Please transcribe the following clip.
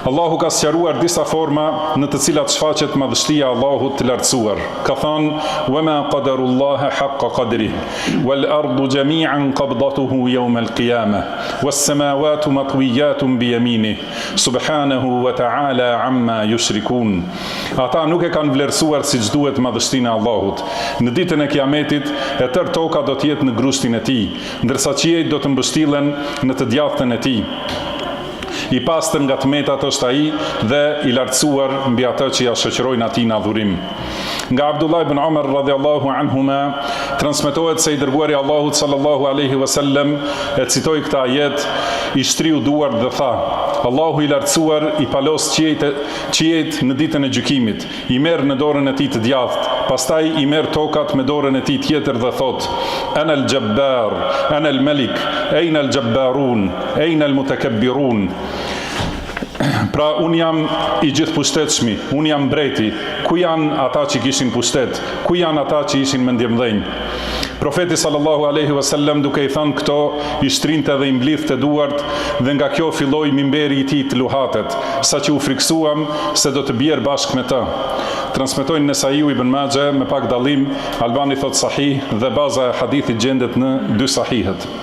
Allahu ka sqaruar disa forma në të cilat shfaqet madhështia e Allahut të lartësuar. Ka thënë: "Wama qadarullaha haqqa qadrihi, wal ardu jami'an qabdatuhu yawm al-qiyamah, was samawati matwiyatun bi yaminihi, subhanahu wa ta'ala amma yushrikun." Ata nuk e kanë vlerësuar siç duhet madhështinë e Allahut. Në ditën e Kiametit, e tërë toka do të jetë në grushtin e tij, ndërsa qiejt do të mbështillen në të djathtën e tij. I pastër nga tmetat është ai dhe i lartësuar mbi ata që ja shoqërojnë atij në adhurim. Nga Abdullah ibn Umar radhiyallahu anhuma transmetohet se i dërguari Allahut sallallahu alaihi wasallam e citoi këtë ajet, i shtriu duart dhe tha: Allahu i lartësuar i palos qiejt në ditën e gjykimit, i merr në dorën e tij të djathtë, pastaj i merr tokat me dorën e tij tjetër dhe thot: Ana al-Jabbar, ana al-Malik, ayna al-Jabbarun, ayna al-Mutakabbirun. Pra, unë jam i gjithë pushtetshmi, unë jam mbreti, ku janë ata që kishin pushtet, ku janë ata që ishin mendjemdhenj? Profeti sallallahu alaihi wasallam duke i thënë këto, i shtrinte dhe i mblidhte duart dhe nga kjo filloi mimberi i tij të luhatet, saqë u friksuam se do të bjerë bashkë me të. Transmetojnë Nesaiu ibn Majah me pak dallim, Albani thot sahih dhe baza e hadithit gjendet në 2 sahihet.